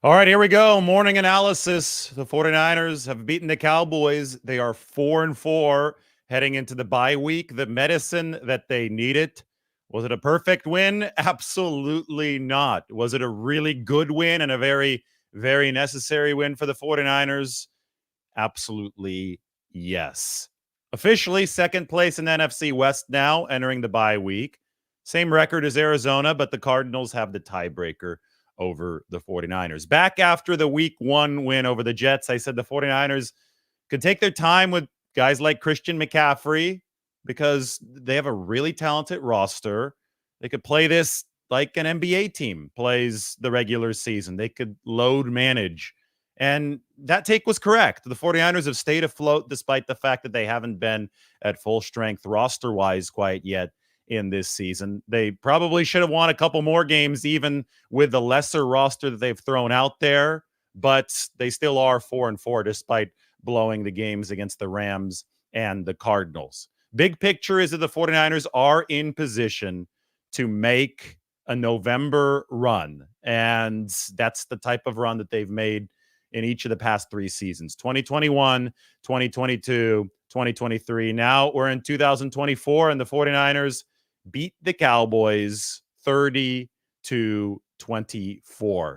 All right, here we go. Morning analysis. The 49ers have beaten the Cowboys. They are 4-4 heading into the bye week. The medicine that they needed. Was it a perfect win? Absolutely not. Was it a really good win and a very, very necessary win for the 49ers? Absolutely yes. Officially, second place in the NFC West now, entering the bye week. Same record as Arizona, but the Cardinals have the tiebreaker over the 49ers. Back after the week 1 win over the Jets, I said the 49ers could take their time with guys like Christian McCaffrey because they have a really talented roster. They could play this like an NBA team plays the regular season. They could load manage. And that take was correct. The 49ers have stayed afloat despite the fact that they haven't been at full strength roster-wise quite yet in this season. They probably should have won a couple more games even with the lesser roster that they've thrown out there, but they still are 4-4 despite blowing the games against the Rams and the Cardinals. Big picture is that the 49ers are in position to make a November run, and that's the type of run that they've made in each of the past 3 seasons, 2021, 2022, 2023. Now we're in 2024, and the 49ers beat the Cowboys 30-24.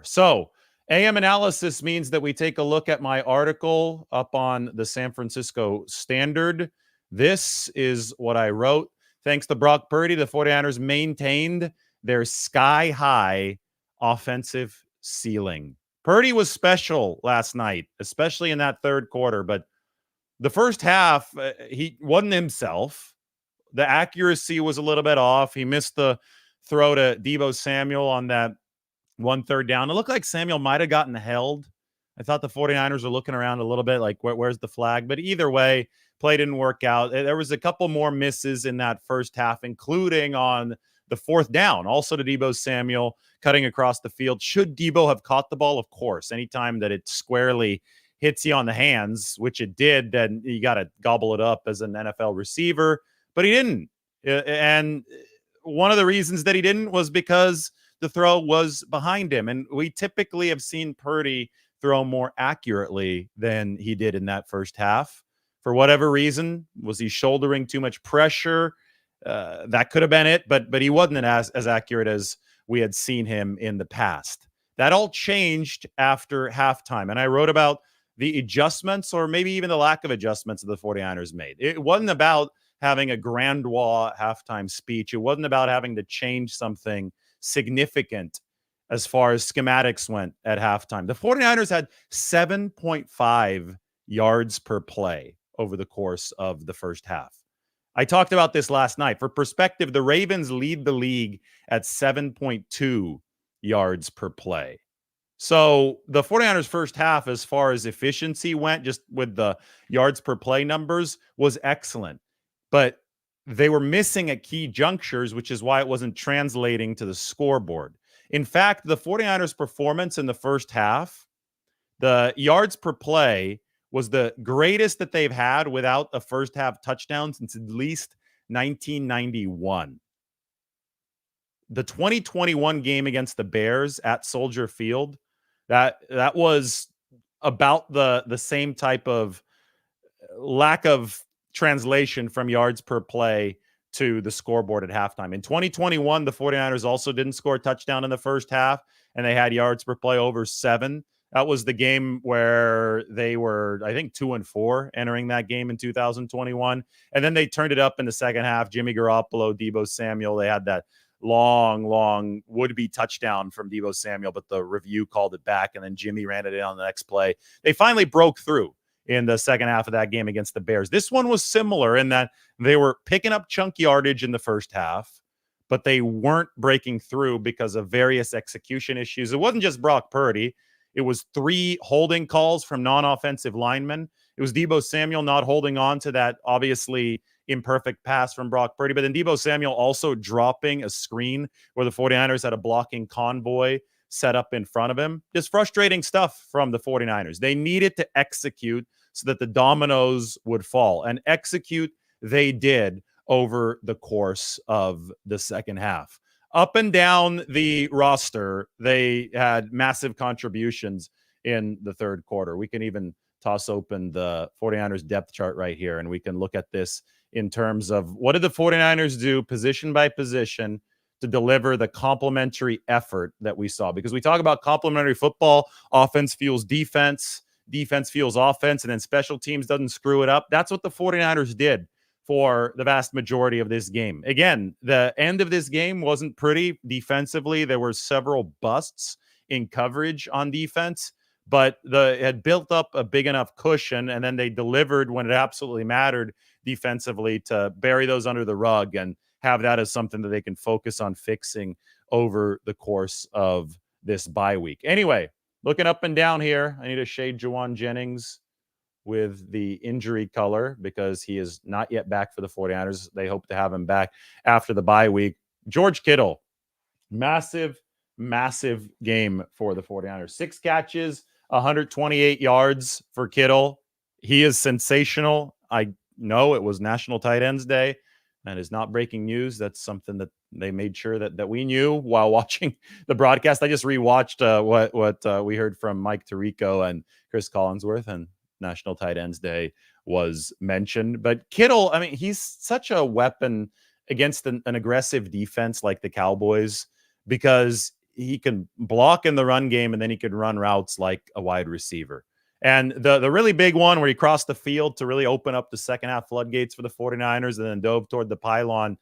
So AM analysis means that we take a look at my article up on the San Francisco Standard. This is what I wrote. Thanks to Brock Purdy, the 49ers maintained their sky-high offensive ceiling. Purdy was special last night, especially in that third quarter, but the first half, he wasn't himself. The accuracy was a little bit off. He missed the throw to Deebo Samuel on that 1 third down. It looked like Samuel might have gotten held. I thought the 49ers were looking around a little bit like, where's the flag? But either way, play didn't work out. There was a couple more misses in that first half, including on the 4th down, also to Deebo Samuel cutting across the field. Should Deebo have caught the ball? Of course. Anytime that it squarely hits you on the hands, which it did, then you got to gobble it up as an NFL receiver. But he didn't. And one of the reasons that he didn't was because the throw was behind him. And we typically have seen Purdy throw more accurately than he did in that first half. For whatever reason, was he shouldering too much pressure? That could have been it, but he wasn't as accurate as we had seen him in the past. That all changed after halftime. And I wrote about the adjustments, or maybe even the lack of adjustments that the 49ers made. It wasn't about having a Grandois halftime speech. It wasn't about having to change something significant as far as schematics went at halftime. The 49ers had 7.5 yards per play over the course of the first half. I talked about this last night. For perspective, the Ravens lead the league at 7.2 yards per play. So the 49ers first half, as far as efficiency went, just with the yards per play numbers, was excellent. But they were missing at key junctures, which is why it wasn't translating to the scoreboard. In fact, the 49ers' performance in the first half, the yards per play was the greatest that they've had without a first half touchdown since at least 1991. The 2021 game against the Bears at Soldier Field, that was about the same type of lack of translation from yards per play to the scoreboard at halftime. In 2021, the 49ers also didn't score a touchdown in the first half, and they had yards per play over 7. That was the game where they were, I think, 2-4 entering that game in 2021. And then they turned it up in the second half. Jimmy Garoppolo, Deebo Samuel, they had that long would-be touchdown from Deebo Samuel, but the review called it back, and then Jimmy ran it in on the next play. They finally broke through in the second half of that game against the Bears. This one was similar in that they were picking up chunk yardage in the first half, but they weren't breaking through because of various execution issues. It wasn't just Brock Purdy. It was 3 holding calls from non-offensive linemen. It was Deebo Samuel not holding on to that obviously imperfect pass from Brock Purdy, but then Deebo Samuel also dropping a screen where the 49ers had a blocking convoy set up in front of him. Just frustrating stuff from the 49ers. They needed to execute so that the dominoes would fall, and execute they did over the course of the second half. Up and down the roster, they had massive contributions in the third quarter. We can even toss open the 49ers depth chart right here, and we can look at this in terms of what did the 49ers do position by position to deliver the complementary effort that we saw. Because we talk about complementary football, offense fuels defense, defense fuels offense, and then special teams doesn't screw it up. That's what the 49ers did for the vast majority of this game. Again, the end of this game wasn't pretty defensively. There were several busts in coverage on defense, but it had built up a big enough cushion, and then they delivered when it absolutely mattered defensively to bury those under the rug and have that as something that they can focus on fixing over the course of this bye week. Anyway, looking up and down here, I need to shade Jauan Jennings with the injury color because he is not yet back for the 49ers. They hope to have him back after the bye week. George Kittle, massive game for the 49ers. 6 catches, 128 yards for Kittle. He is sensational. I know it was National Tight Ends Day. That is not breaking news. That's something that they made sure that we knew while watching the broadcast. I just rewatched what we heard from Mike Tirico and Chris Collinsworth, and National Tight Ends Day was mentioned. But Kittle, I mean, he's such a weapon against an aggressive defense like the Cowboys because he can block in the run game and then he can run routes like a wide receiver. And the really big one where he crossed the field to really open up the second half floodgates for the 49ers and then dove toward the pylon.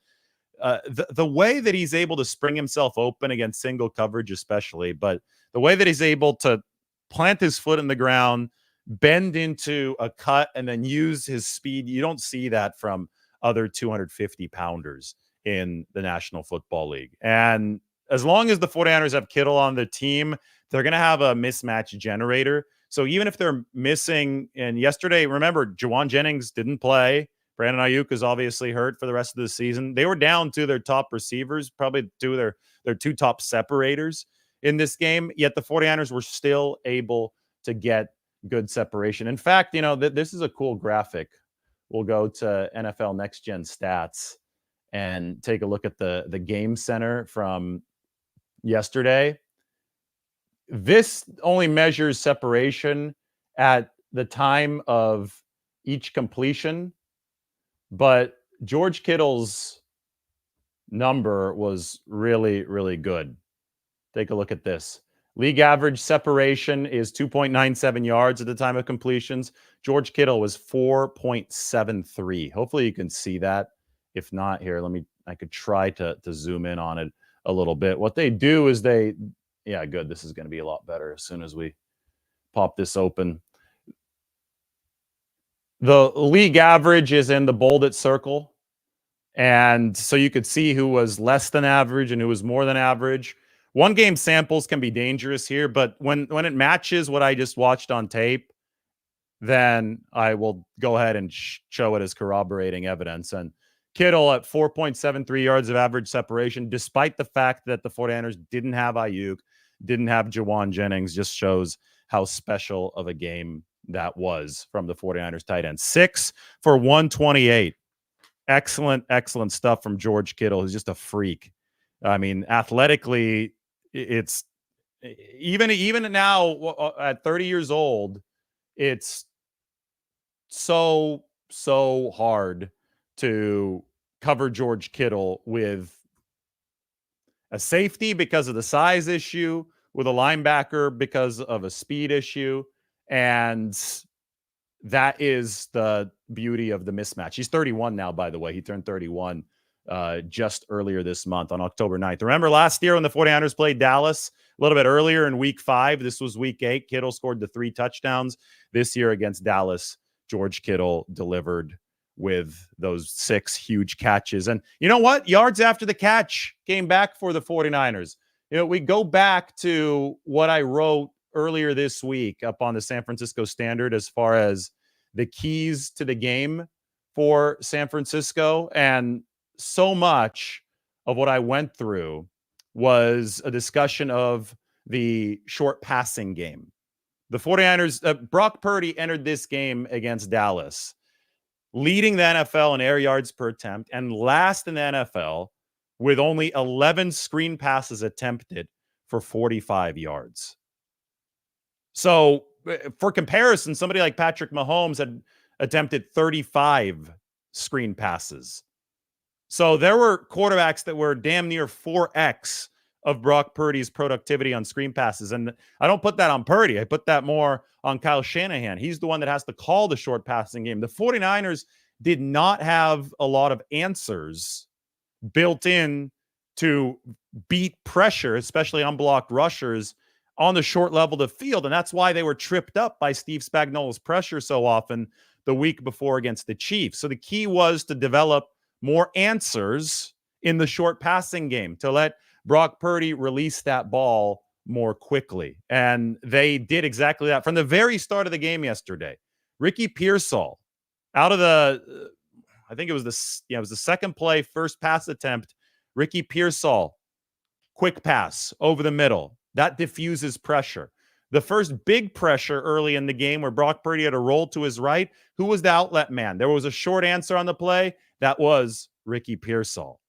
The way that he's able to spring himself open against single coverage especially, but the way that he's able to plant his foot in the ground, bend into a cut, and then use his speed. You don't see that from other 250-pounders in the National Football League. And as long as the 49ers have Kittle on the team, they're going to have a mismatch generator. So even if they're missing, and yesterday, remember, Jauan Jennings didn't play. Brandon Ayuk is obviously hurt for the rest of the season. They were down to their top receivers, probably their 2 top separators in this game, yet the 49ers were still able to get good separation. In fact, this is a cool graphic. We'll go to NFL Next Gen Stats and take a look at the game center from yesterday. This only measures separation at the time of each completion, but George Kittle's number was really, really good. Take a look at this. League average separation is 2.97 yards at the time of completions. George Kittle was 4.73. Hopefully you can see that. If not, here, I could try to zoom in on it a little bit. What they do is yeah, good. This is going to be a lot better as soon as we pop this open. The league average is in the bolded circle. And so you could see who was less than average and who was more than average. One game samples can be dangerous here, but when it matches what I just watched on tape, then I will go ahead and show it as corroborating evidence. And Kittle at 4.73 yards of average separation, despite the fact that the 49ers didn't have Ayuk, didn't have Jauan Jennings, just shows how special of a game that was from the 49ers tight end. 6 for 128. Excellent stuff from George Kittle. He's just a freak. I mean, athletically, it's even now at 30 years old, it's so hard to cover George Kittle with a safety because of the size issue, with a linebacker because of a speed issue, and that is the beauty of the mismatch. He's 31 now, by the way. He turned 31 just earlier this month on October 9th. Remember last year when the 49ers played Dallas a little bit earlier in week 5? This was week 8. Kittle scored the 3 touchdowns. This year against Dallas, George Kittle delivered with those 6 huge catches. And you know what? Yards after the catch came back for the 49ers. We go back to what I wrote earlier this week up on the San Francisco Standard as far as the keys to the game for San Francisco. And so much of what I went through was a discussion of the short passing game. The 49ers, Brock Purdy entered this game against Dallas, leading the NFL in air yards per attempt and last in the NFL with only 11 screen passes attempted for 45 yards. So, for comparison, somebody like Patrick Mahomes had attempted 35 screen passes. So there were quarterbacks that were damn near 4x of Brock Purdy's productivity on screen passes. And I don't put that on Purdy. I put that more on Kyle Shanahan. He's the one that has to call the short passing game. The 49ers did not have a lot of answers built in to beat pressure, especially unblocked rushers on the short level of the field. And that's why they were tripped up by Steve Spagnuolo's pressure so often the week before against the Chiefs. So the key was to develop more answers in the short passing game to let Brock Purdy release that ball more quickly. And they did exactly that from the very start of the game yesterday. Ricky Pearsall, out of the, I think it was it was the second play, first pass attempt. Ricky Pearsall, quick pass over the middle. That diffuses pressure. The first big pressure early in the game where Brock Purdy had a roll to his right, who was the outlet man? There was a short answer on the play. That was Ricky Pearsall.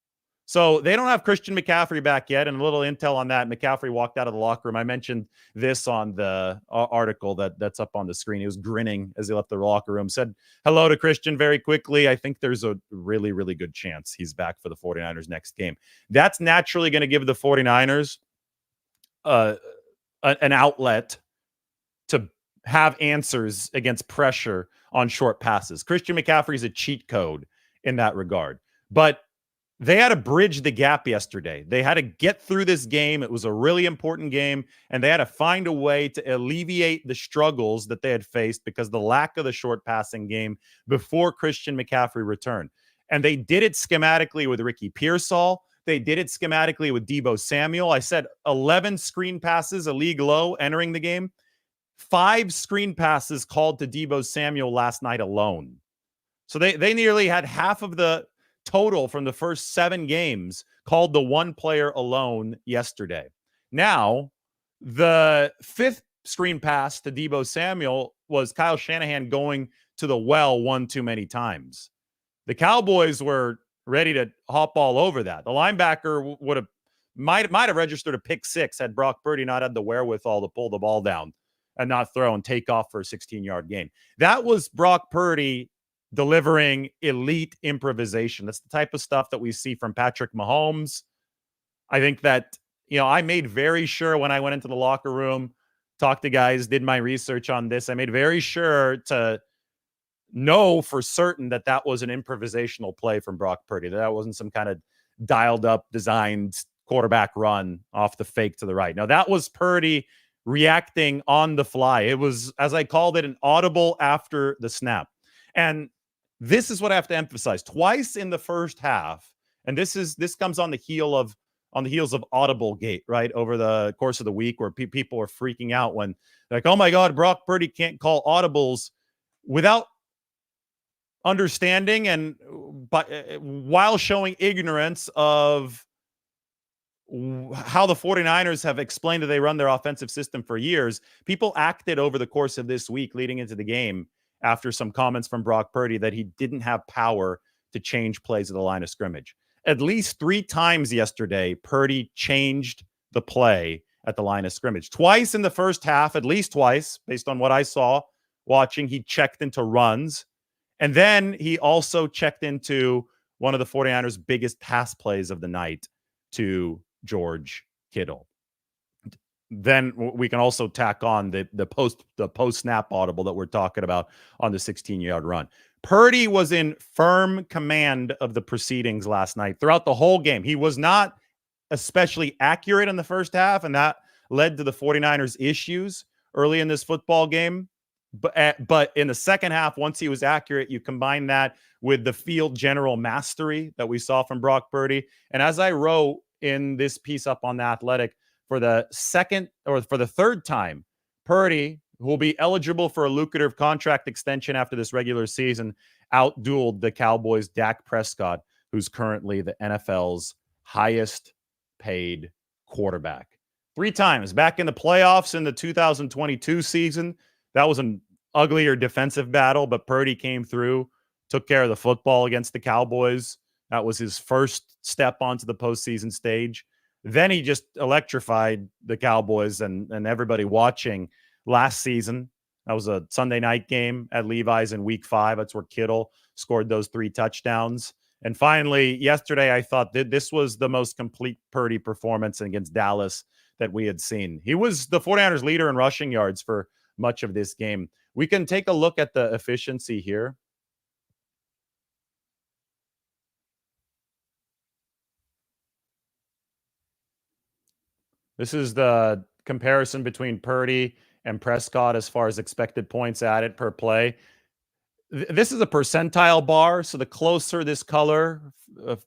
So they don't have Christian McCaffrey back yet, and a little intel on that. McCaffrey walked out of the locker room. I mentioned this on the article that's up on the screen. He was grinning as he left the locker room, said hello to Christian very quickly. I think there's a really, really good chance he's back for the 49ers next game. That's naturally going to give the 49ers an outlet to have answers against pressure on short passes. Christian McCaffrey is a cheat code in that regard. But they had to bridge the gap yesterday. They had to get through this game. It was a really important game, and they had to find a way to alleviate the struggles that they had faced because of the lack of the short passing game before Christian McCaffrey returned. And they did it schematically with Ricky Pearsall. They did it schematically with Deebo Samuel. I said 11 screen passes, a league low entering the game. 5 screen passes called to Deebo Samuel last night alone. So they nearly had half of the total from the first 7 games called the one player alone yesterday. Now, the 5th screen pass to Deebo Samuel was Kyle Shanahan going to the well one too many times. The Cowboys were ready to hop all over that. The linebacker might have registered a pick 6 had Brock Purdy not had the wherewithal to pull the ball down and not throw and take off for a 16-yard gain. That was Brock Purdy delivering elite improvisation. That's the type of stuff that we see from Patrick Mahomes. I think that, I made very sure when I went into the locker room, talked to guys, did my research on this. I made very sure to know for certain that that was an improvisational play from Brock Purdy. That wasn't some kind of dialed up, designed quarterback run off the fake to the right. Now, that was Purdy reacting on the fly. It was, as I called it, an audible after the snap. And this is what I have to emphasize. Twice in the first half, and this comes on the heels of Audible Gate, right? Over the course of the week where people are freaking out when they're like, oh my God, Brock Purdy can't call audibles without understanding and while showing ignorance of how the 49ers have explained that they run their offensive system for years. People acted over the course of this week leading into the game after some comments from Brock Purdy that he didn't have power to change plays at the line of scrimmage. At least 3 times yesterday, Purdy changed the play at the line of scrimmage. Twice in the first half, at least twice, based on what I saw watching, he checked into runs. And then he also checked into one of the 49ers' biggest pass plays of the night to George Kittle. Then we can also tack on the post snap audible that we're talking about on the 16-yard run. Purdy was in firm command of the proceedings last night throughout the whole game. He was not especially accurate in the first half, and that led to the 49ers' issues early in this football game. But in the second half, once he was accurate, you combine that with the field general mastery that we saw from Brock Purdy. And as I wrote in this piece up on The Athletic, for the third time, Purdy, who will be eligible for a lucrative contract extension after this regular season, outdueled the Cowboys' Dak Prescott, who's currently the NFL's highest paid quarterback. 3 times back in the playoffs in the 2022 season. That was an uglier defensive battle, but Purdy came through, took care of the football against the Cowboys That was his first step onto the postseason stage. Then he just electrified the Cowboys and everybody watching last season. That was a Sunday night game at Levi's in week 5. That's where Kittle scored those 3 touchdowns. And finally, yesterday, I thought that this was the most complete Purdy performance against Dallas that we had seen. He was the 49ers leader in rushing yards for much of this game. We can take a look at the efficiency here. This is the comparison between Purdy and Prescott as far as expected points added per play. This is a percentile bar, so the closer this color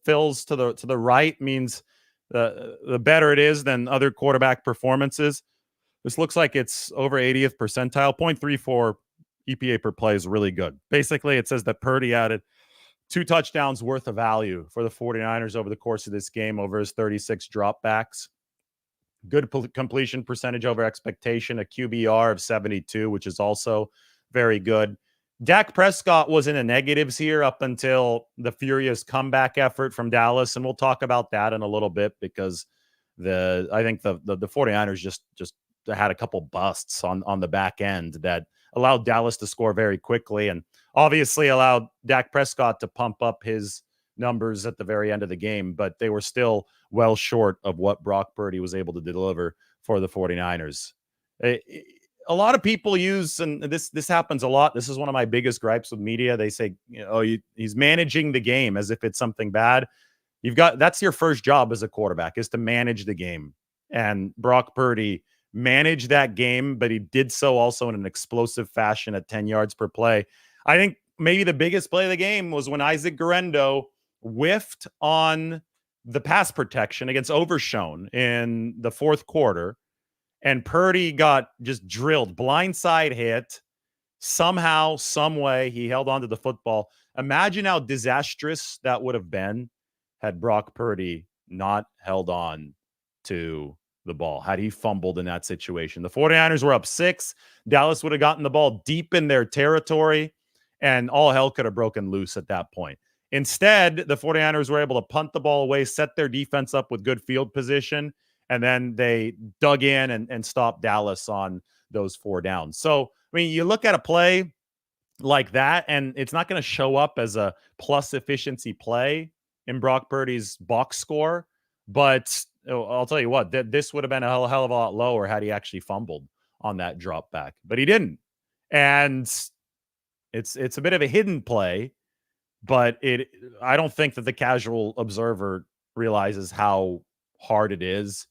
fills to the right means the better it is than other quarterback performances. This looks like it's over 80th percentile. 0.34 EPA per play is really good. Basically, it says that Purdy added 2 touchdowns worth of value for the 49ers over the course of this game over his 36 dropbacks. Good completion percentage over expectation, a QBR of 72, which is also very good. Dak Prescott was in the negatives here up until the furious comeback effort from Dallas, and we'll talk about that in a little bit because I think the 49ers just had a couple busts on the back end that allowed Dallas to score very quickly and obviously allowed Dak Prescott to pump up his numbers at the very end of the game, but they were still well short of what Brock Purdy was able to deliver for the 49ers. A lot of people use, and this happens a lot. This is one of my biggest gripes with media. They say, he's managing the game as if it's something bad. That's your first job as a quarterback, is to manage the game. And Brock Purdy managed that game, but he did so also in an explosive fashion at 10 yards per play. I think maybe the biggest play of the game was when Isaac Guerendo whiffed on the pass protection against Overshone in the 4th quarter. And Purdy got just drilled, blindside hit. Somehow, some way, he held on to the football. Imagine how disastrous that would have been had Brock Purdy not held on to the ball, had he fumbled in that situation. The 49ers were up 6. Dallas would have gotten the ball deep in their territory, and all hell could have broken loose at that point. Instead, the 49ers were able to punt the ball away, set their defense up with good field position, and then they dug in and stopped Dallas on those 4 downs. So, I mean, you look at a play like that, and it's not going to show up as a plus efficiency play in Brock Purdy's box score, but I'll tell you what, this would have been a hell of a lot lower had he actually fumbled on that drop back, but he didn't. And it's a bit of a hidden play, but I don't think that the casual observer realizes how hard it is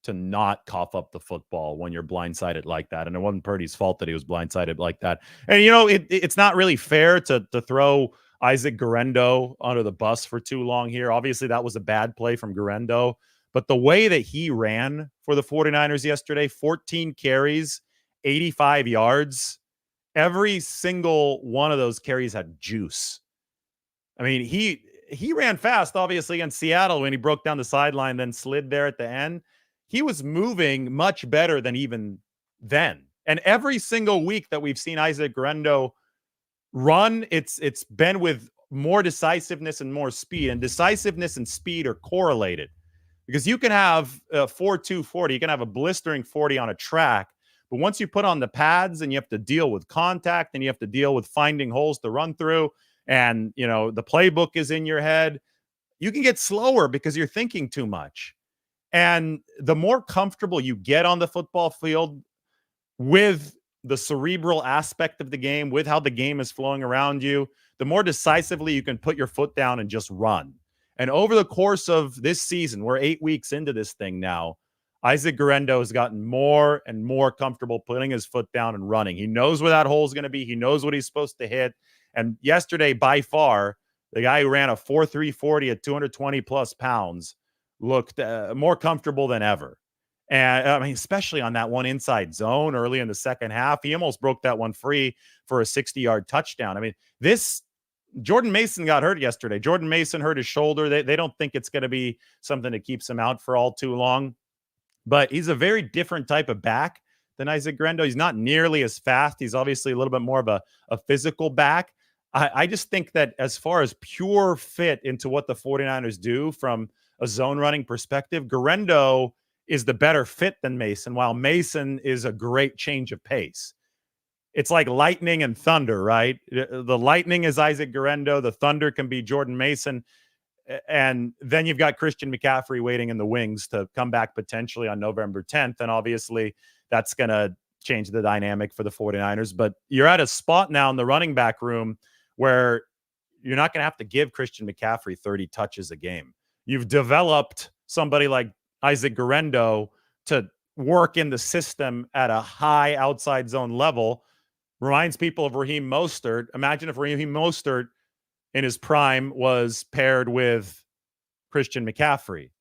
to not cough up the football when you're blindsided like that. And it wasn't Purdy's fault that he was blindsided like that. And, it's not really fair to throw Isaac Guerendo under the bus for too long here. Obviously, that was a bad play from Guerendo. But the way that he ran for the 49ers yesterday, 14 carries, 85 yards, every single one of those carries had juice. I mean, he ran fast, obviously, in Seattle when he broke down the sideline, then slid there at the end. He was moving much better than even then. And every single week that we've seen Isaac Guerendo run, it's been with more decisiveness and more speed. And decisiveness and speed are correlated because you can have a 4.2 40, you can have a blistering 40 on a track. But once you put on the pads and you have to deal with contact and you have to deal with finding holes to run through, and the playbook is in your head, you can get slower because you're thinking too much. And the more comfortable you get on the football field with the cerebral aspect of the game, with how the game is flowing around you, the more decisively you can put your foot down and just run. And over the course of this season, we're 8 weeks into this thing now, Isaac Guerendo has gotten more and more comfortable putting his foot down and running. He knows where that hole is going to be. He knows what he's supposed to hit. And yesterday, by far, the guy who ran a 4.3 40 at 220 plus pounds looked more comfortable than ever. And I mean, especially on that one inside zone early in the second half, he almost broke that one free for a 60-yard touchdown. I mean, Jordan Mason got hurt yesterday. Jordan Mason hurt his shoulder. They don't think it's going to be something that keeps him out for all too long. But he's a very different type of back than Isaac Guerendo. He's not nearly as fast. He's obviously a little bit more of a physical back. I just think that as far as pure fit into what the 49ers do from a zone running perspective, Guerendo is the better fit than Mason, while Mason is a great change of pace. It's like lightning and thunder, right? The lightning is Isaac Guerendo. The thunder can be Jordan Mason. And then you've got Christian McCaffrey waiting in the wings to come back potentially on November 10th. And obviously that's going to change the dynamic for the 49ers. But you're at a spot now in the running back room where you're not going to have to give Christian McCaffrey 30 touches a game. You've developed somebody like Isaac Guerendo to work in the system at a high outside zone level. Reminds people of Raheem Mostert. Imagine if Raheem Mostert in his prime was paired with Christian McCaffrey.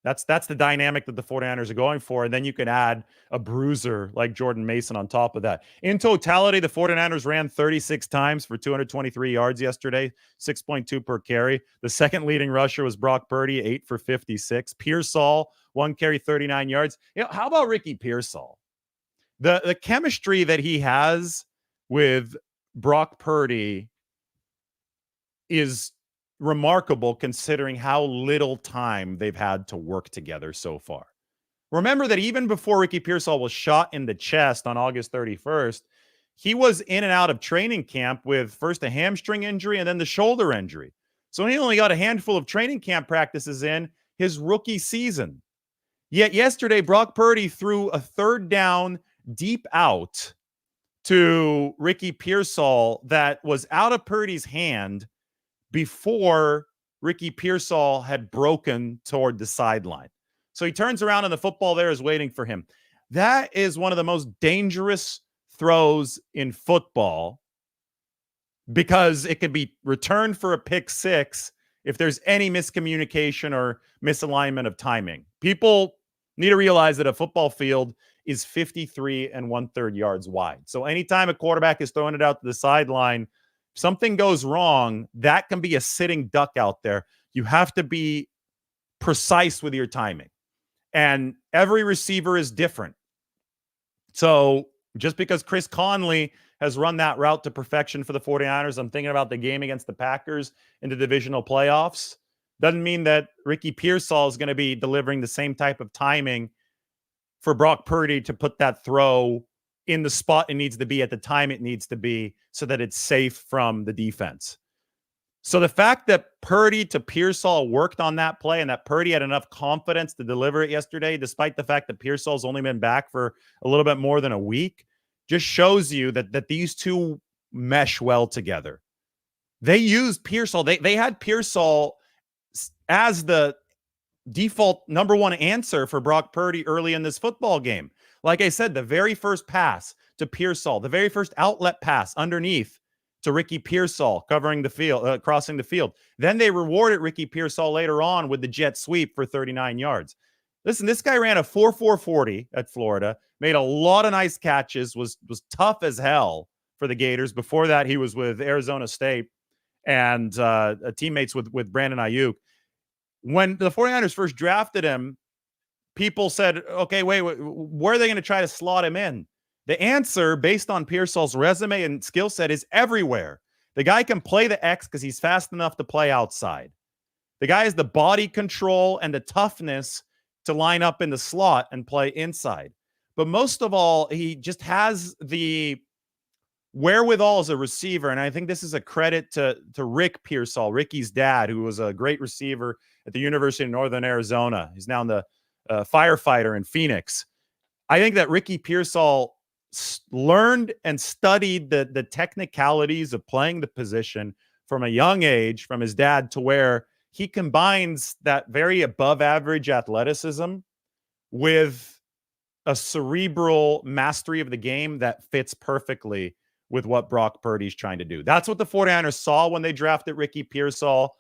That's the dynamic that the 49ers are going for. And then you can add a bruiser like Jordan Mason on top of that. In totality, the 49ers ran 36 times for 223 yards yesterday, 6.2 per carry. The second leading rusher was Brock Purdy, 8 for 56. Pearsall, 1 carry, 39 yards. How about Ricky Pearsall? The chemistry that he has with Brock Purdy is remarkable considering how little time they've had to work together so far. Remember that even before Ricky Pearsall was shot in the chest on August 31st, he was in and out of training camp with first a hamstring injury and then the shoulder injury. So he only got a handful of training camp practices in his rookie season. Yet yesterday, Brock Purdy threw a third down deep out to Ricky Pearsall that was out of Purdy's hand before Ricky Pearsall had broken toward the sideline. So he turns around and the football there is waiting for him. That is one of the most dangerous throws in football because it could be returned for a pick six if there's any miscommunication or misalignment of timing. People need to realize that a football field is 53 1/3 yards wide. So anytime a quarterback is throwing it out to the sideline, something goes wrong, that can be a sitting duck out there. You have to be precise with your timing. And every receiver is different. So just because Chris Conley has run that route to perfection for the 49ers, I'm thinking about the game against the Packers in the divisional playoffs, doesn't mean that Ricky Pearsall is going to be delivering the same type of timing for Brock Purdy to put that throw in the spot it needs to be at the time it needs to be so that it's safe from the defense. So the fact that Purdy to Pearsall worked on that play and that Purdy had enough confidence to deliver it yesterday, despite the fact that Pearsall's only been back for a little bit more than a week, just shows you that these two mesh well together. They used Pearsall. They had Pearsall as the default number one answer for Brock Purdy early in this football game. Like I said, the very first pass to Pearsall, the very first outlet pass underneath to Ricky Pearsall covering the field, crossing the field. Then they rewarded Ricky Pearsall later on with the jet sweep for 39 yards. Listen, this guy ran a 4.440 at Florida, made a lot of nice catches, was tough as hell for the Gators. Before that, he was with Arizona State and teammates with Brandon Ayuk. When the 49ers first drafted him, people said, okay, wait, where are they going to try to slot him in? The answer, based on Pearsall's resume and skill set, is everywhere. The guy can play the X because he's fast enough to play outside. The guy has the body control and the toughness to line up in the slot and play inside. But most of all, he just has the wherewithal as a receiver. And I think this is a credit to Rick Pearsall, Ricky's dad, who was a great receiver at the University of Northern Arizona. He's now in the firefighter in Phoenix. I think that Ricky Pearsall learned and studied the technicalities of playing the position from a young age from his dad, to where he combines that very above average athleticism with a cerebral mastery of the game that fits perfectly with what Brock Purdy's trying to do. That's what the 49ers saw when they drafted Ricky Pearsall,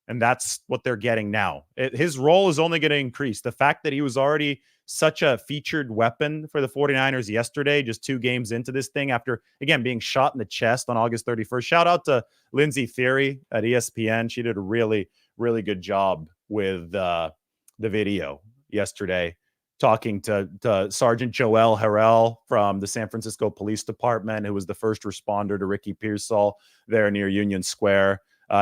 and that's what they're getting now. His role is only going to increase. The fact that he was already such a featured weapon for the 49ers yesterday, just 2 games into this thing after, again, being shot in the chest on August 31st. Shout out to Lindsay Theory at ESPN. She did a really, really good job with the video yesterday. talking to Sergeant Joel Harrell from the San Francisco Police Department, who was the first responder to Ricky Pearsall there near Union Square.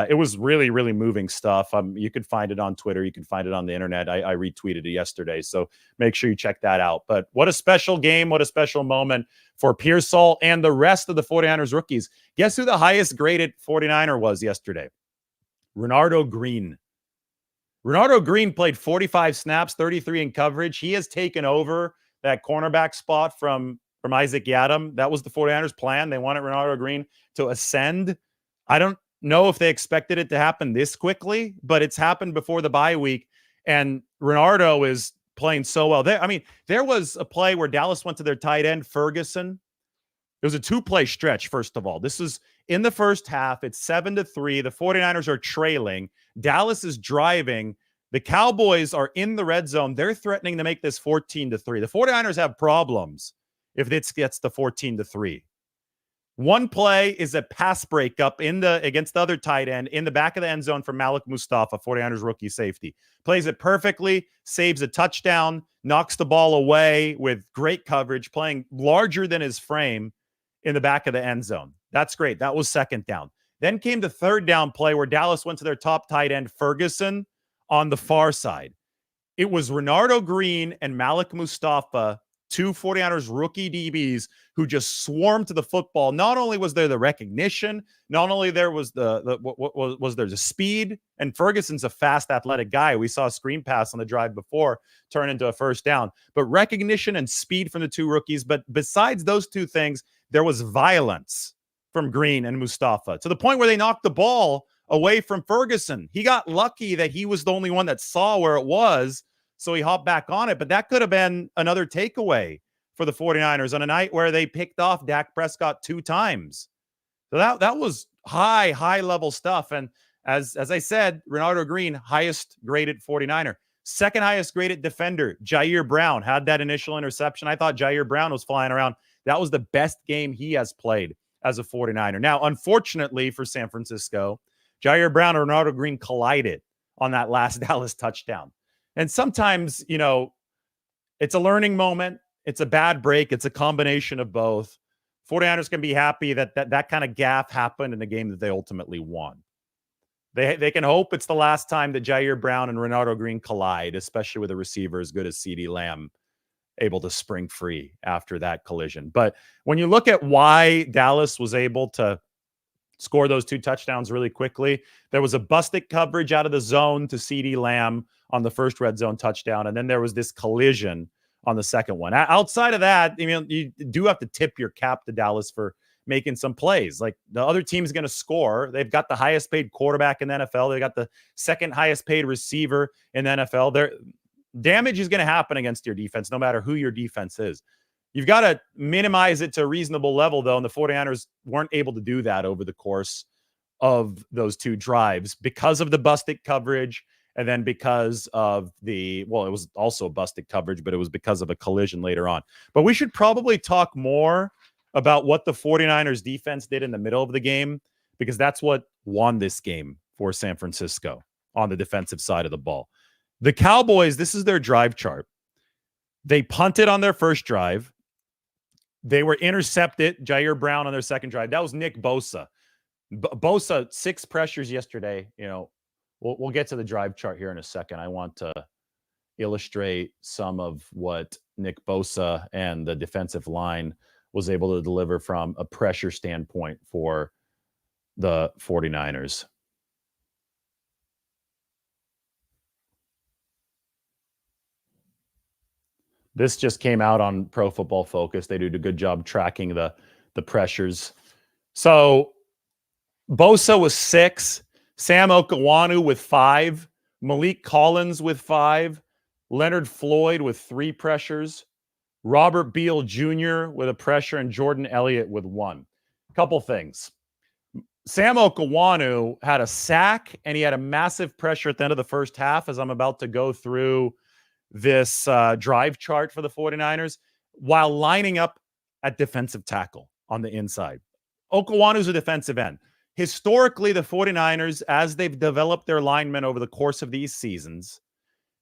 It was really, really moving stuff. You could find it on Twitter. You can find it on the internet. I retweeted it yesterday. So make sure you check that out. But what a special game. What a special moment for Pearsall and the rest of the 49ers rookies. Guess who the highest graded 49er was yesterday? Renardo Green. Renardo Green played 45 snaps, 33 in coverage. He has taken over that cornerback spot from Isaac Yiadom. That was the 49ers plan. They wanted Renardo Green to ascend. I don't know if they expected it to happen this quickly, but it's happened before the bye week. And Renardo is playing so well. There was a play where Dallas went to their tight end, Ferguson. It was a 2-play stretch, first of all. This is in the first half. It's 7-3. The 49ers are trailing. Dallas is driving. The Cowboys are in the red zone. They're threatening to make this 14-3. The 49ers have problems if this gets to 14-3. One play is a pass breakup against the other tight end in the back of the end zone from Malik Mustafa, 49ers rookie safety. Plays it perfectly, saves a touchdown, knocks the ball away with great coverage, playing larger than his frame in the back of the end zone. That's great. That was second down. Then came the third down play where Dallas went to their top tight end, Ferguson, on the far side. It was Renardo Green and Malik Mustafa, two 49ers rookie DBs who just swarmed to the football. Not only was there the recognition, not only there was was there the speed, and Ferguson's a fast, athletic guy. We saw a screen pass on the drive before turn into a first down, but recognition and speed from the two rookies. But besides those two things, there was violence from Green and Mustafa to the point where they knocked the ball away from Ferguson. He got lucky that he was the only one that saw where it was, so he hopped back on it. But that could have been another takeaway for the 49ers on a night where they picked off Dak Prescott 2 times. So that was high level stuff. And as I said, Renardo Green, highest graded 49er. Second highest graded defender, Jair Brown, had that initial interception. I thought Jair Brown was flying around. That was the best game he has played as a 49er. Now, unfortunately for San Francisco, Jair Brown and Renardo Green collided on that last Dallas touchdown. And sometimes, it's a learning moment. It's a bad break. It's a combination of both. 49ers can be happy that kind of gaffe happened in the game that they ultimately won. They can hope it's the last time that Jair Brown and Renardo Green collide, especially with a receiver as good as CeeDee Lamb able to spring free after that collision. But when you look at why Dallas was able to score those 2 touchdowns really quickly, there was a busted coverage out of the zone to CeeDee Lamb on the first red zone touchdown, and then there was this collision on the second one. Outside of that, you do have to tip your cap to Dallas for making some plays. Like, the other team's going to score. They've got the highest paid quarterback in the NFL. They got the second highest paid receiver in the NFL. Damage is going to happen against your defense, no matter who your defense is. You've got to minimize it to a reasonable level, though, and the 49ers weren't able to do that over the course of those 2 drives because of the busted coverage, and then because of it was also busted coverage, but it was because of a collision later on. But we should probably talk more about what the 49ers defense did in the middle of the game, because that's what won this game for San Francisco on the defensive side of the ball. The Cowboys, this is their drive chart. They punted on their first drive. They were intercepted, Jair Brown on their second drive. That was Nick Bosa. Bosa, 6 pressures yesterday. We'll get to the drive chart here in a second. I want to illustrate some of what Nick Bosa and the defensive line was able to deliver from a pressure standpoint for the 49ers. This just came out on Pro Football Focus. They did a good job tracking the pressures. So Bosa was 6, Sam Okawanu with 5, Malik Collins with 5, Leonard Floyd with 3 pressures, Robert Beal Jr. with a pressure, and Jordan Elliott with 1. Couple things. Sam Okawanu had a sack, and he had a massive pressure at the end of the first half, as I'm about to go through this drive chart for the 49ers, while lining up at defensive tackle on the inside. Okawanu's a defensive end. Historically, the 49ers, as they've developed their linemen over the course of these seasons,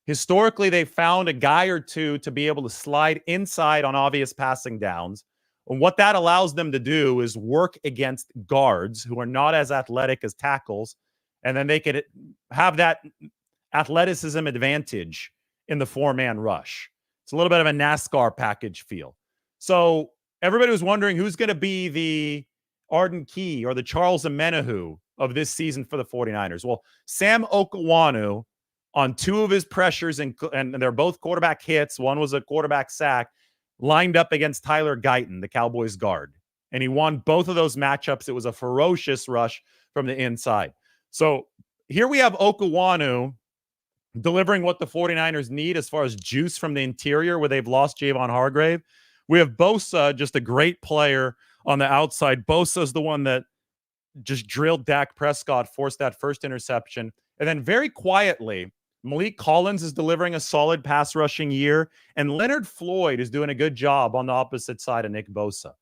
Historically, they found a guy or two to be able to slide inside on obvious passing downs. And what that allows them to do is work against guards who are not as athletic as tackles. And then they could have that athleticism advantage in the four-man rush. It's a little bit of a NASCAR package feel. So everybody was wondering who's going to be the Arden Key or the Charles Omenihu of this season for the 49ers. Well, Sam Okawanu, on two of his pressures, and they're both quarterback hits, one was a quarterback sack, lined up against Tyler Guyton, the Cowboys guard. And he won both of those matchups. It was a ferocious rush from the inside. So here we have Okawanu delivering what the 49ers need as far as juice from the interior, where they've lost Javon Hargrave. We have Bosa, just a great player on the outside. Bosa is the one that just drilled Dak Prescott, forced that first interception. And then very quietly, Malik Collins is delivering a solid pass rushing year, and Leonard Floyd is doing a good job on the opposite side of Nick Bosa.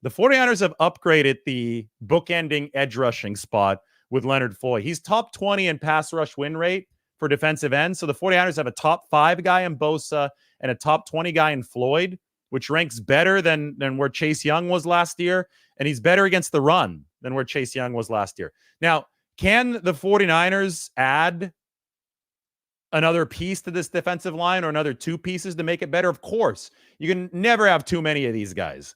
The 49ers have upgraded the bookending edge rushing spot with Leonard Floyd. He's top 20 in pass rush win rate for defensive ends. So the 49ers have a top 5 guy in Bosa and a top 20 guy in Floyd, which ranks better than where Chase Young was last year. And he's better against the run than where Chase Young was last year. Now, can the 49ers add another piece to this defensive line or another 2 pieces to make it better? Of course. You can never have too many of these guys.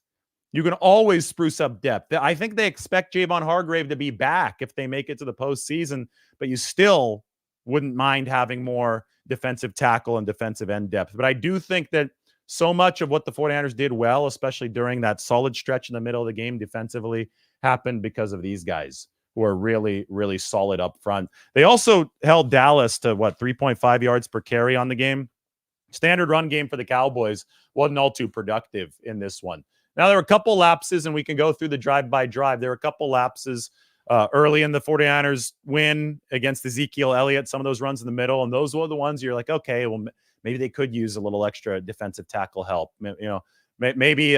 You can always spruce up depth. I think they expect Javon Hargrave to be back if they make it to the postseason, but you still wouldn't mind having more defensive tackle and defensive end depth. But I do think that so much of what the 49ers did well, especially during that solid stretch in the middle of the game defensively, happened because of these guys who are really, really solid up front. They also held Dallas to, 3.5 yards per carry on the game. Standard run game for the Cowboys wasn't all too productive in this one. Now, there were a couple lapses, and we can go through the drive-by-drive. There were a couple lapses early in the 49ers win against Ezekiel Elliott, some of those runs in the middle, and those were the ones you're like, okay, well, maybe they could use a little extra defensive tackle help. Maybe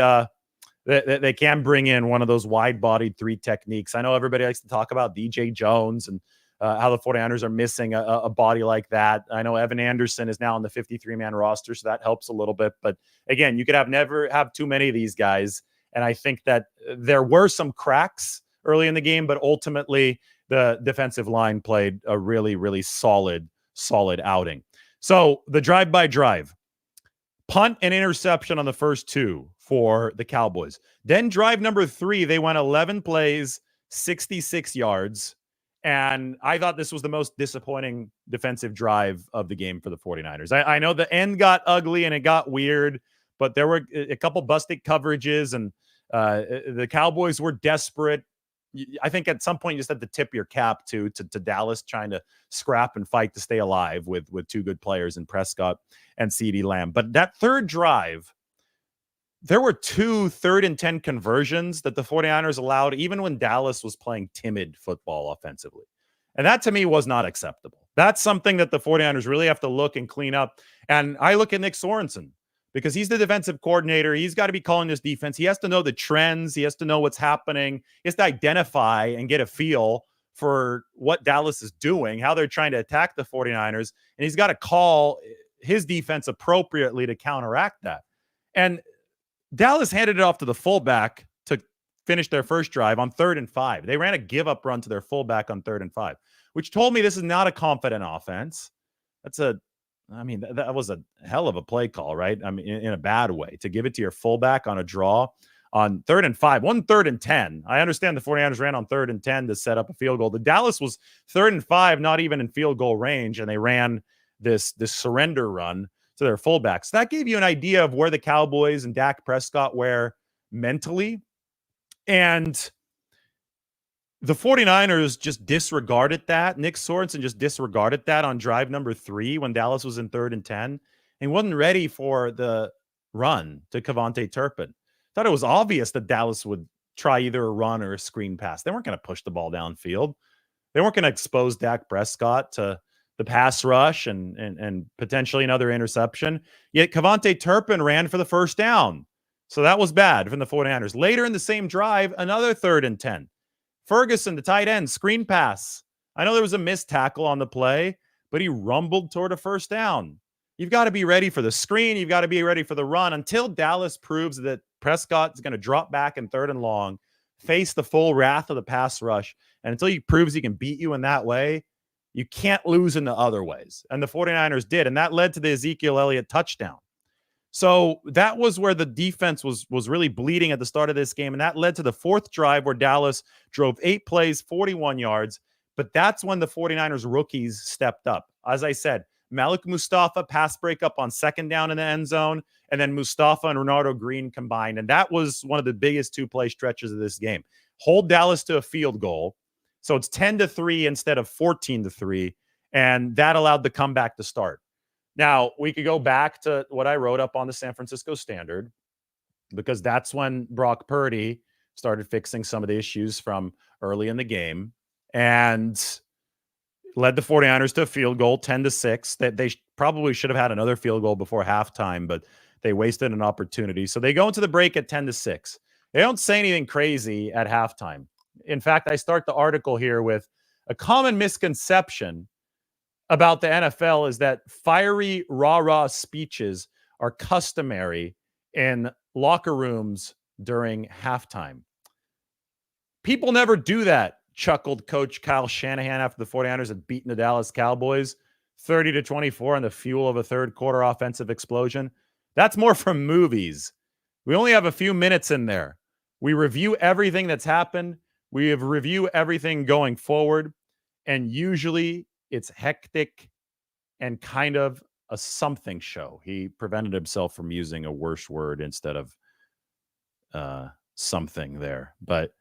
they can bring in one of those wide-bodied 3 techniques. I know everybody likes to talk about DJ Jones and how the 49ers are missing a body like that. I know Evan Anderson is now on the 53-man roster, so that helps a little bit. But again, you could never have too many of these guys. And I think that there were some cracks early in the game, but ultimately the defensive line played a really, really solid outing. So the drive-by-drive, punt and interception on the first 2 for the Cowboys. Then drive number 3, they went 11 plays, 66 yards. And I thought this was the most disappointing defensive drive of the game for the 49ers. I know the end got ugly and it got weird, but there were a couple busted coverages, and the Cowboys were desperate. I think at some point you just had to tip your cap to Dallas trying to scrap and fight to stay alive with 2 good players in Prescott and CeeDee Lamb. But that third drive, there were 2 3rd and 10 conversions that the 49ers allowed, even when Dallas was playing timid football offensively. And that to me was not acceptable. That's something that the 49ers really have to look and clean up. And I look at Nick Sorensen because he's the defensive coordinator. He's got to be calling this defense. He has to know the trends. He has to know what's happening. He has to identify and get a feel for what Dallas is doing, how they're trying to attack the 49ers. And he's got to call his defense appropriately to counteract that. And Dallas handed it off to the fullback to finish their first drive on 3rd and 5. They ran a give-up run to their fullback on 3rd and 5, which told me this is not a confident offense. That was a hell of a play call, right? I mean, in a bad way, to give it to your fullback on a draw on 3rd and 5, 3rd and 10. I understand the 49ers ran on 3rd and 10 to set up a field goal. The Dallas was 3rd and 5, not even in field goal range, and they ran this surrender run to their fullbacks. That gave you an idea of where the Cowboys and Dak Prescott were mentally. And the 49ers just disregarded that. Nick Sorensen just disregarded that on drive number 3 when Dallas was in 3rd and 10. And he wasn't ready for the run to Kevontae Turpin. Thought it was obvious that Dallas would try either a run or a screen pass. They weren't going to push the ball downfield. They weren't going to expose Dak Prescott to the pass rush and potentially another interception. Yet Kevontae Turpin ran for the first down. So that was bad from the 49ers. Later in the same drive, another 3rd and 10. Ferguson, the tight end, screen pass. I know there was a missed tackle on the play, but he rumbled toward a first down. you've got to be ready for the screen. You've got to be ready for the run until Dallas proves that Prescott is going to drop back in 3rd and long, face the full wrath of the pass rush. And until he proves he can beat you in that way, you can't lose in the other ways. And the 49ers did. And that led to the Ezekiel Elliott touchdown. So that was where the defense was really bleeding at the start of this game. And that led to the 4th drive where Dallas drove 8 plays, 41 yards. But that's when the 49ers rookies stepped up. As I said, Malik Mustafa pass breakup on 2nd down in the end zone, and then Mustafa and Renardo Green combined. And that was one of the biggest 2-play stretches of this game. Hold Dallas to a field goal. So it's 10-3 instead of 14-3. And that allowed the comeback to start. Now, we could go back to what I wrote up on the San Francisco Standard, because that's when Brock Purdy started fixing some of the issues from early in the game and led the 49ers to a field goal, 10-6. That they probably should have had another field goal before halftime, but they wasted an opportunity. So they go into the break at 10-6. They don't say anything crazy at halftime. In fact, I start the article here with a common misconception about the NFL is that fiery, rah-rah speeches are customary in locker rooms during halftime. People never do that, chuckled Coach Kyle Shanahan after the 49ers had beaten the Dallas Cowboys 30-24 on the fuel of a 3rd quarter offensive explosion. That's more from movies. We only have a few minutes in there. We review everything that's happened. We review everything going forward. And usually it's hectic and kind of a something show. He prevented himself from using a worse word instead of something there. But,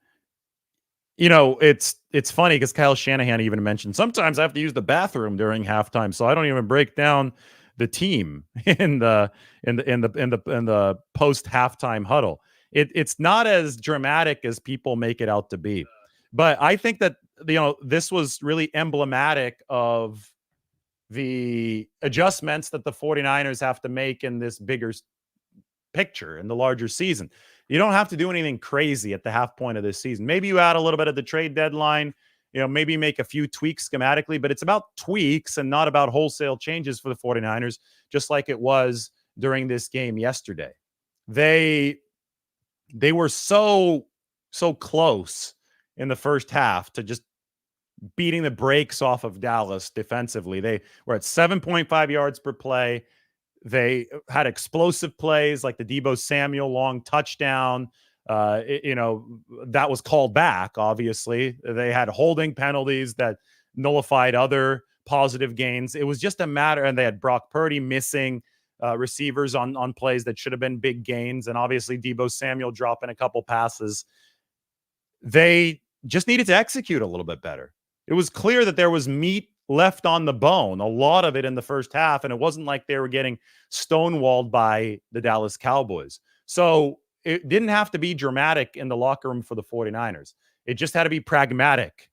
you know, it's funny because Kyle Shanahan even mentioned sometimes I have to use the bathroom during halftime, so I don't even break down the team in the post halftime huddle. It's not as dramatic as people make it out to be. But I think that, you know, this was really emblematic of the adjustments that the 49ers have to make in this bigger picture, in the larger season. You don't have to do anything crazy at the half point of this season. Maybe you add a little bit at the trade deadline, you know, maybe make a few tweaks schematically, but it's about tweaks and not about wholesale changes for the 49ers, just like it was during this game yesterday. They were so close in the first half to just beating the brakes off of Dallas defensively. They were at 7.5 yards per play. They had explosive plays like the Deebo Samuel long touchdown. That was called back, obviously. They had holding penalties that nullified other positive gains. It was just a matter, and they had Brock Purdy missing receivers on plays that should have been big gains, and obviously Deebo Samuel dropping a couple passes. They just needed to execute a little bit better. It was clear that there was meat left on the bone, a lot of it in the first half, and it wasn't like they were getting stonewalled by the Dallas Cowboys. So it didn't have to be dramatic in the locker room for the 49ers. It just had to be pragmatic.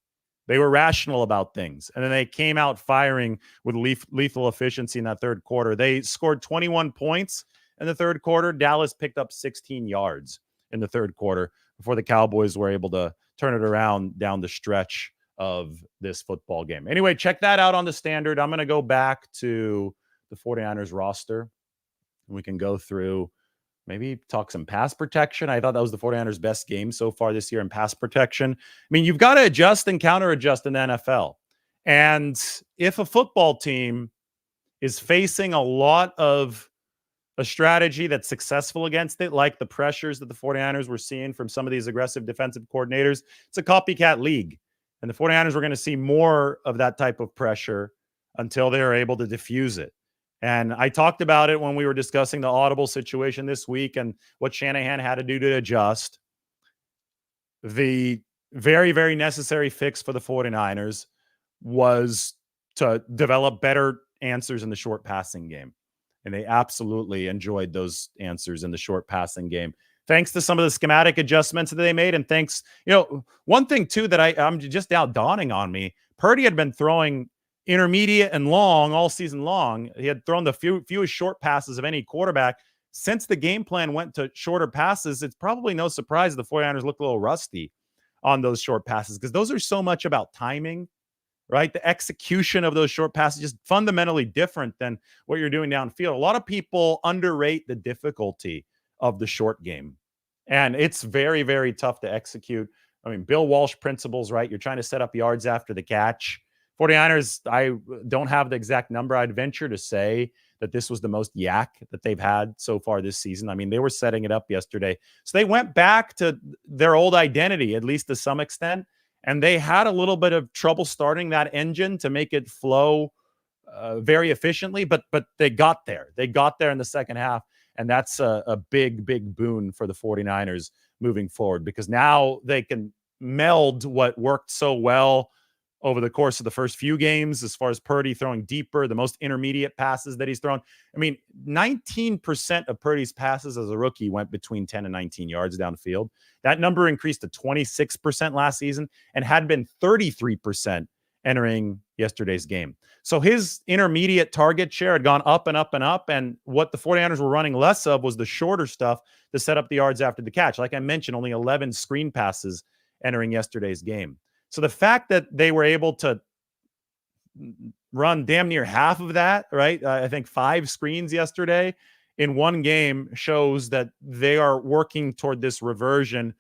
They were rational about things, and then they came out firing with lethal efficiency in that 3rd quarter. They scored 21 points in the 3rd quarter. Dallas picked up 16 yards in the 3rd quarter before the Cowboys were able to turn it around down the stretch of this football game. Anyway, check that out on the Standard. I'm going to go back to the 49ers roster, and we can go through, maybe talk some pass protection. I thought that was the 49ers' best game so far this year in pass protection. I mean, you've got to adjust and counter adjust in the NFL. And if a football team is facing a lot of a strategy that's successful against it, like the pressures that the 49ers were seeing from some of these aggressive defensive coordinators, it's a copycat league. And the 49ers were going to see more of that type of pressure until they are able to diffuse it. And I talked about it when we were discussing the audible situation this week and what Shanahan had to do to adjust. The very, very necessary fix for the 49ers was to develop better answers in the short passing game. And they absolutely enjoyed those answers in the short passing game, thanks to some of the schematic adjustments that they made. And thanks, one thing too that I'm just now dawning on me, Purdy had been throwing intermediate and long all season long. He had thrown the fewest short passes of any quarterback. Since the game plan went to shorter passes, it's probably no surprise the 49ers look a little rusty on those short passes, because those are so much about timing right? The execution of those short passes is fundamentally different than what you're doing downfield. A lot of people underrate the difficulty of the short game. And it's very, very tough to execute. I mean, Bill Walsh principles, right? You're trying to set up yards after the catch. 49ers, I don't have the exact number. I'd venture to say that this was the most yak that they've had so far this season. I mean, they were setting it up yesterday. So they went back to their old identity, at least to some extent. And they had a little bit of trouble starting that engine to make it flow very efficiently, but they got there. They got there in the second half. And that's a big, big boon for the 49ers moving forward, because now they can meld what worked so well over the course of the first few games, as far as Purdy throwing deeper, the most intermediate passes that he's thrown. I mean, 19% of Purdy's passes as a rookie went between 10 and 19 yards downfield. That number increased to 26% last season and had been 33% entering yesterday's game. So his intermediate target share had gone up and up and up. And what the 49ers were running less of was the shorter stuff to set up the yards after the catch. Like I mentioned, only 11 screen passes entering yesterday's game. So the fact that they were able to run damn near half of that, right? I think 5 screens yesterday in one game shows that they are working toward this reversion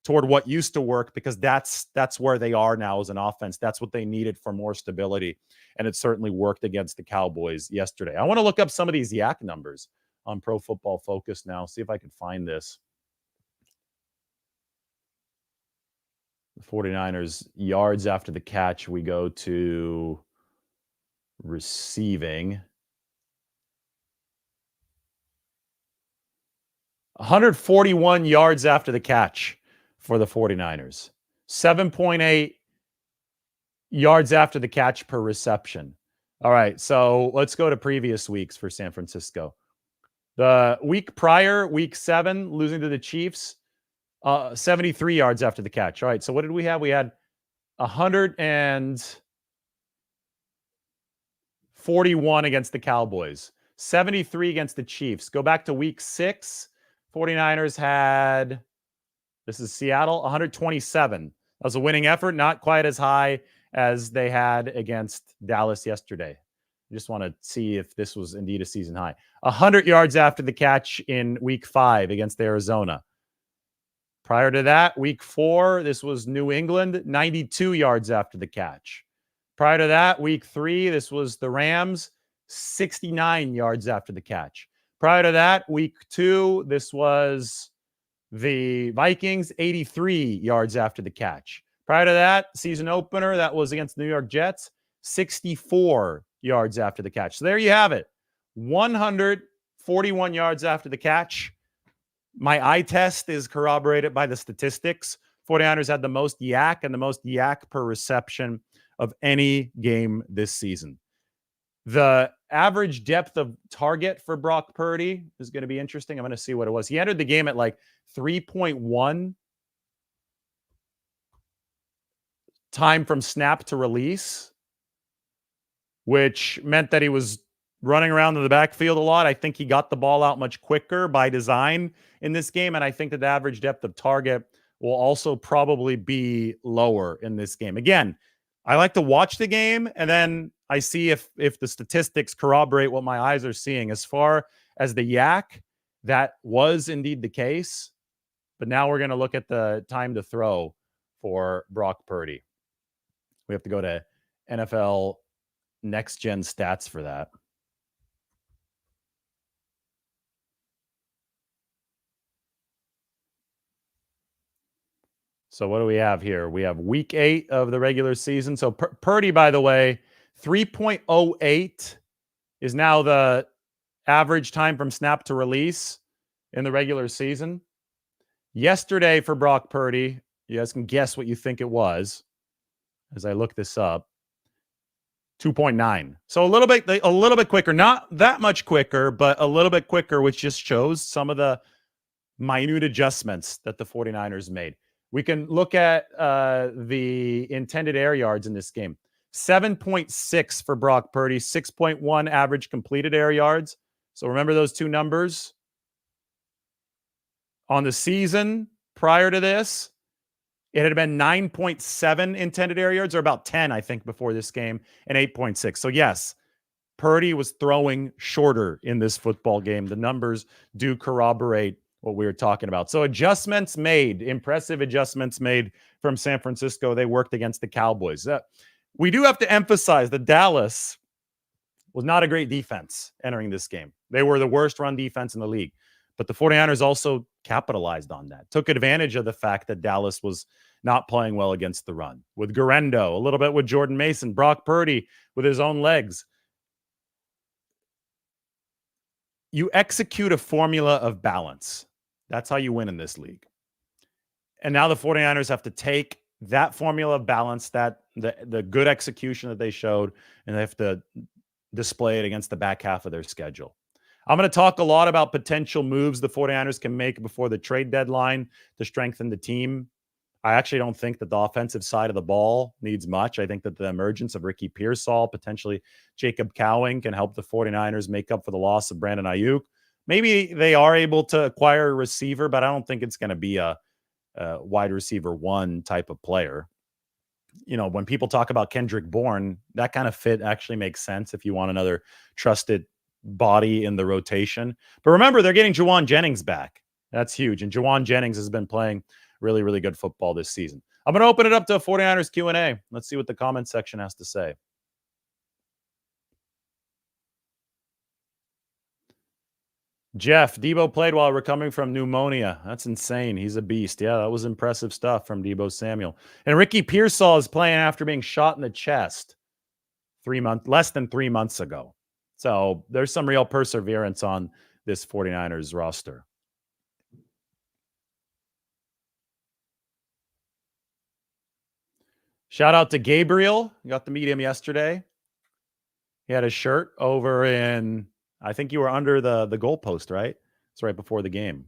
toward what used to work, because that's where they are now as an offense. That's what they needed for more stability. And it certainly worked against the Cowboys yesterday. I want to look up some of these yak numbers on Pro Football Focus now, see if I can find this. The 49ers yards after the catch, we go to receiving. 141 yards after the catch for the 49ers. 7.8 yards after the catch per reception. All right, so let's go to previous weeks for San Francisco. The week prior, week 7, losing to the Chiefs, 73 yards after the catch. All right, so what did we have? We had 141 against the Cowboys, 73 against the Chiefs. Go back to week 6. 49ers had, this is Seattle, 127. That was a winning effort, not quite as high as they had against Dallas yesterday. I just want to see if this was indeed a season high. 100 yards after the catch in week 5 against Arizona. Prior to that, week 4, this was New England, 92 yards after the catch. Prior to that, week 3, this was the Rams, 69 yards after the catch. Prior to that, week 2, this was the Vikings, 83 yards after the catch. Prior to that, season opener, that was against the New York Jets, 64 yards after the catch. So there you have it. 141 yards after the catch. My eye test is corroborated by the statistics. 49ers had the most yak and the most yak per reception of any game this season. The average depth of target for Brock Purdy is going to be interesting. I'm going to see what it was. He entered the game at like 3.1 time from snap to release, which meant that he was running around in the backfield a lot. I think he got the ball out much quicker by design in this game, and I think that the average depth of target will also probably be lower in this game. Again, I like to watch the game, and then I see if the statistics corroborate what my eyes are seeing. As far as the yak, that was indeed the case. But now we're going to look at the time to throw for Brock Purdy. We have to go to NFL Next Gen Stats for that. So what do we have here? We have week 8 of the regular season. So Purdy, by the way, 3.08 is now the average time from snap to release in the regular season. Yesterday for Brock Purdy, you guys can guess what you think it was as I look this up. 2.9. So a little bit quicker, not that much quicker, but a little bit quicker, which just shows some of the minute adjustments that the 49ers made. We can look at the intended air yards in this game. 7.6 for Brock Purdy, 6.1 average completed air yards. So remember those two numbers. On the season prior to this, It had been 9.7 intended air yards, or about 10, I think, before this game, and 8.6. So, yes, Purdy was throwing shorter in this football game. The numbers do corroborate what we were talking about. So, adjustments made, impressive adjustments made from San Francisco. They worked against the Cowboys. We do have to emphasize that Dallas was not a great defense entering this game. They were the worst run defense in the league. But the 49ers also capitalized on that, took advantage of the fact that Dallas was not playing well against the run. With Garendo, a little bit with Jordan Mason, Brock Purdy with his own legs. You execute a formula of balance. That's how you win in this league. And now the 49ers have to take that formula of balance, that the good execution that they showed, and they have to display it against the back half of their schedule. I'm going to talk a lot about potential moves the 49ers can make before the trade deadline to strengthen the team. I actually don't think that the offensive side of the ball needs much. I think that the emergence of Ricky Pearsall, potentially Jacob Cowing, can help the 49ers make up for the loss of Brandon Ayuk. Maybe they are able to acquire a receiver, but I don't think it's going to be a wide receiver one type of player. You know, when people talk about Kendrick Bourne, that kind of fit actually makes sense if you want another trusted body in the rotation. But remember, they're getting Juwan Jennings back. That's huge. And Juwan Jennings has been playing really, really good football this season. I'm going to open it up to a 49ers Q&A. Let's see what the comment section has to say. Jeff, Debo played while recovering from pneumonia. That's insane. He's a beast. Yeah, that was impressive stuff from Debo Samuel. And Ricky Pearsall is playing after being shot in the chest less than 3 months ago. So there's some real perseverance on this 49ers roster. Shout out to Gabriel. You got to meet him yesterday. He had his shirt over in, I think you were under the goalpost, right? It's right before the game.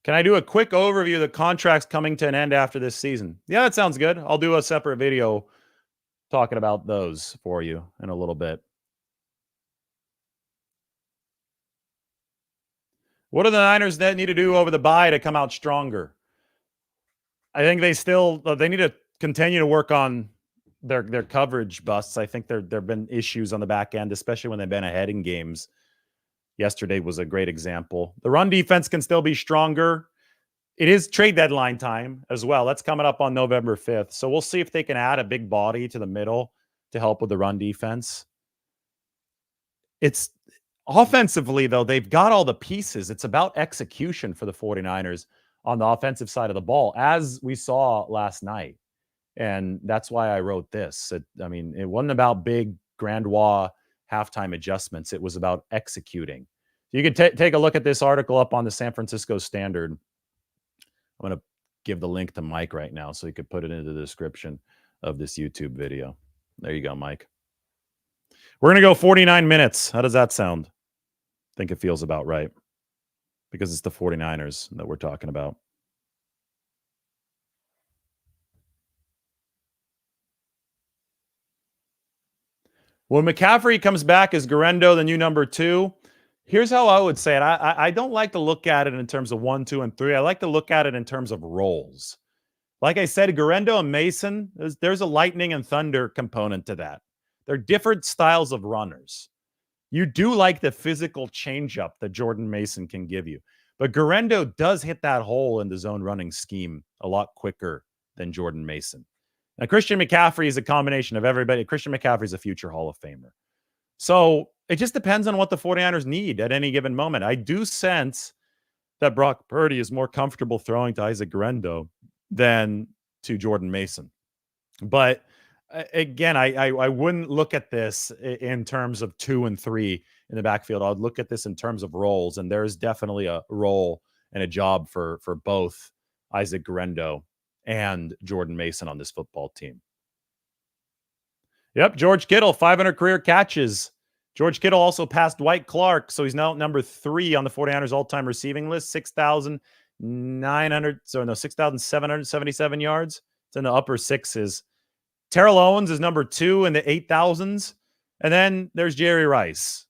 Can I do a quick overview of the contracts coming to an end after this season? Yeah, that sounds good. I'll do a separate video talking about those for you in a little bit. What do the Niners need to do over the bye to come out stronger? I think they need to continue to work on their coverage busts. I think there have been issues on the back end, especially when they've been ahead in games. Yesterday was a great example. The run defense can still be stronger. It is trade deadline time as well. That's coming up on November 5th. So we'll see if they can add a big body to the middle to help with the run defense. It's offensively, though, they've got all the pieces. It's about execution for the 49ers on the offensive side of the ball, as we saw last night. And that's why I wrote this. It wasn't about big grandiose halftime adjustments. It was about executing. You could take a look at this article up on the San Francisco Standard. I'm going to give the link to Mike right now so he could put it into the description of this YouTube video. There you go, Mike. We're going to go 49 minutes. How does that sound? I think it feels about right because it's the 49ers that we're talking about. When McCaffrey comes back, is Garendo the new number 2? Here's how I would say it. I don't like to look at it in terms of 1, 2, and 3. I like to look at it in terms of roles. Like I said, Garendo and Mason, there's a lightning and thunder component to that. They're different styles of runners. You do like the physical changeup that Jordan Mason can give you. But Garendo does hit that hole in the zone running scheme a lot quicker than Jordan Mason. Now, Christian McCaffrey is a combination of everybody. Christian McCaffrey is a future Hall of Famer. So it just depends on what the 49ers need at any given moment. I do sense that Brock Purdy is more comfortable throwing to Isaac Garendo than to Jordan Mason. But again, I wouldn't look at this in terms of 2 and 3 in the backfield. I would look at this in terms of roles, and there's definitely a role and a job for both Isaac Garendo and Jordan Mason on this football team. Yep, George Kittle, 500 career catches. George Kittle also passed Dwight Clark, so he's now number 3 on the 49ers all-time receiving list, 6,777 yards. It's in the upper sixes. Terrell Owens is number 2 in the 8,000s. And then there's Jerry Rice,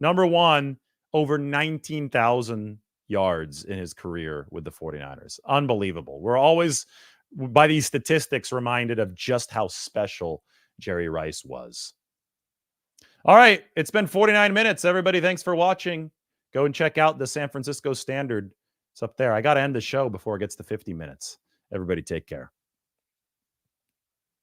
number 1, over 19,000 yards in his career with the 49ers. Unbelievable. We're always, by these statistics, reminded of just how special Jerry Rice was. All right. It's been 49 minutes. Everybody, thanks for watching. Go and check out the San Francisco Standard. It's up there. I got to end the show before it gets to 50 minutes. Everybody, take care.